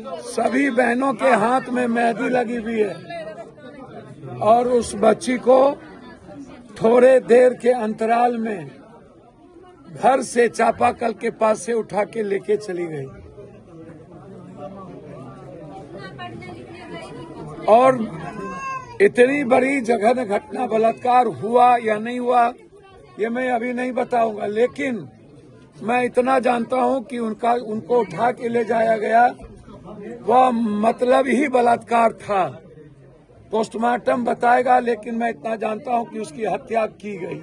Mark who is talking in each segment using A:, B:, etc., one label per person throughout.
A: सभी बहनों के हाथ में मेहंदी लगी हुई है और उस बच्ची को थोड़े देर के अंतराल में घर से चापाकल के पास से उठा के लेके चली गई और इतनी बड़ी जघन्य घटना, बलात्कार हुआ या नहीं हुआ ये मैं अभी नहीं बताऊंगा, लेकिन मैं इतना जानता हूं कि उनको उठा के ले जाया गया वह मतलब ही बलात्कार था। पोस्टमार्टम बताएगा, लेकिन मैं इतना जानता हूं कि उसकी हत्या की गई।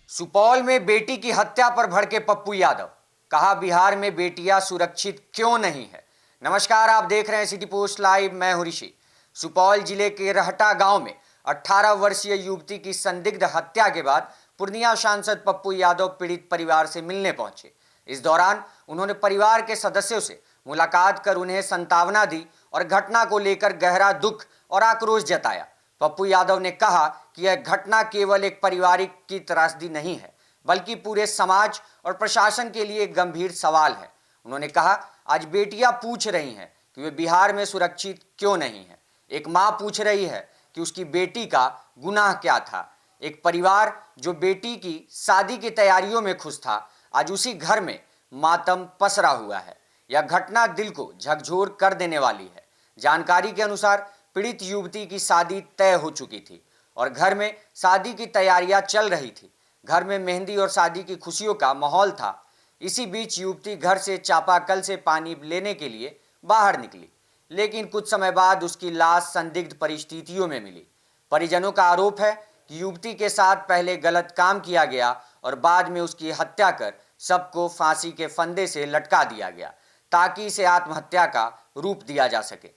B: सुपौल में बेटी की हत्या पर भड़के पप्पू यादव, कहा बिहार में बेटियां सुरक्षित क्यों नहीं है। नमस्कार, आप देख रहे हैं सिटी पोस्ट लाइव, मैं हूं ऋषि। सुपौल जिले के रहटा गांव में 18 वर्षीय युवती की संदिग्ध हत्या के बाद पूर्णिया सांसद पप्पू यादव पीड़ित परिवार से मिलने पहुंचे। इस दौरान उन्होंने परिवार के सदस्यों से मुलाकात कर उन्हें सांत्वना दी और घटना को लेकर गहरा दुख और आक्रोश जताया। पप्पू यादव ने कहा कि यह घटना केवल एक पारिवारिक की त्रासदी नहीं है, बल्कि पूरे समाज और प्रशासन के लिए एक गंभीर सवाल है। उन्होंने कहा, आज बेटियां पूछ रही हैं कि वे बिहार में सुरक्षित क्यों नहीं है। एक मां पूछ रही है कि उसकी बेटी का गुनाह क्या था। एक परिवार जो बेटी की शादी की तैयारियों में खुश था, आज उसी घर में मातम पसरा हुआ है। यह घटना दिल को झकझोर कर देने वाली है। जानकारी के अनुसार पीड़ित युवती की शादी तय हो चुकी थी और घर में शादी की तैयारियां चल रही थी। घर में मेहंदी और शादी की खुशियों का माहौल था। इसी बीच युवती घर से चापाकल से पानी लेने के लिए बाहर निकली, लेकिन कुछ समय बाद उसकी लाश संदिग्ध परिस्थितियों में मिली। परिजनों का आरोप है कि युवती के साथ पहले गलत काम किया गया और बाद में उसकी हत्या कर सबको फांसी के फंदे से लटका दिया गया, ताकि इसे आत्महत्या का रूप दिया जा सके।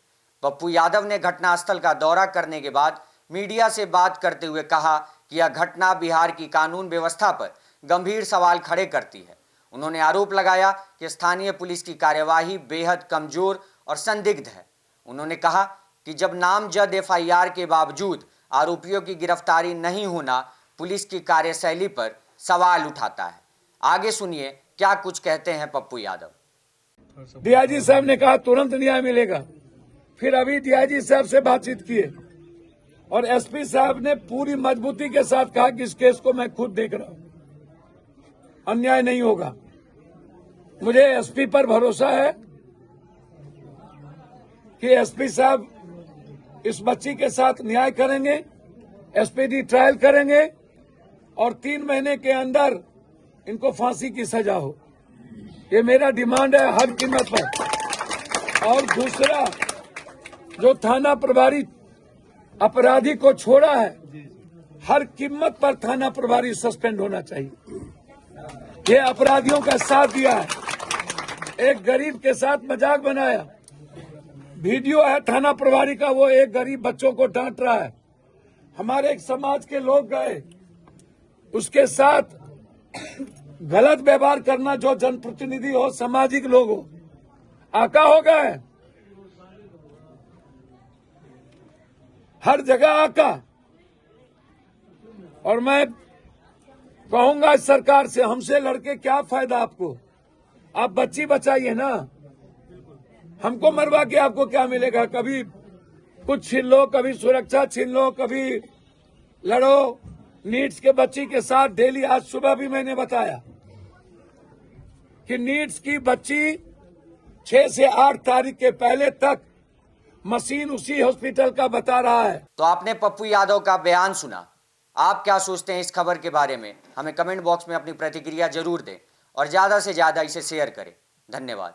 B: पप्पू यादव ने घटनास्थल का दौरा करने के बाद मीडिया से बात करते हुए कहा कि यह घटना बिहार की कानून व्यवस्था पर गंभीर सवाल खड़े करती है। उन्होंने आरोप लगाया कि स्थानीय पुलिस की कार्यवाही बेहद कमजोर और संदिग्ध है। उन्होंने कहा कि जब नामजद एफआईआर के बावजूद आरोपियों की गिरफ्तारी नहीं होना पुलिस की कार्यशैली पर सवाल उठाता है। आगे सुनिए क्या कुछ कहते हैं पप्पू यादव।
A: डीआईजी साहब ने कहा तुरंत न्याय मिलेगा। फिर अभी डीआईजी साहब से बातचीत किए और एसपी साहब ने पूरी मजबूती के साथ कहा कि इस केस को मैं खुद देख रहा हूं, अन्याय नहीं होगा। मुझे एसपी पर भरोसा है कि एसपी साहब इस बच्ची के साथ न्याय करेंगे, एसपीडी ट्रायल करेंगे और 3 महीने के अंदर इनको फांसी की सजा हो। ये मेरा डिमांड है हर कीमत पर। और दूसरा, जो थाना प्रभारी अपराधी को छोड़ा है, हर कीमत पर थाना प्रभारी सस्पेंड होना चाहिए। ये अपराधियों का साथ दिया है, एक गरीब के साथ मजाक बनाया। वीडियो है थाना प्रभारी का, वो एक गरीब बच्चों को डांट रहा है। हमारे एक समाज के लोग गए, उसके साथ गलत व्यवहार करना, जो जनप्रतिनिधि हो, सामाजिक लोग हो, आका हो गए हर जगह आका। और मैं कहूंगा सरकार से, हमसे लड़के क्या फायदा आपको? आप बच्ची बचाइए ना, हमको मरवा के आपको क्या मिलेगा? कभी कुछ छीन लो, कभी सुरक्षा छीन लो, कभी लड़ो। नीट्स के बच्ची के साथ डेली, आज सुबह भी मैंने बताया कि नीट्स की बच्ची 6 से 8 तारीख के पहले तक मशीन उसी हॉस्पिटल का बता रहा है।
B: तो आपने पप्पू यादव का बयान सुना। आप क्या सोचते हैं इस खबर के बारे में? हमें कमेंट बॉक्स में अपनी प्रतिक्रिया जरूर दें और ज्यादा से ज्यादा इसे शेयर करें। धन्यवाद।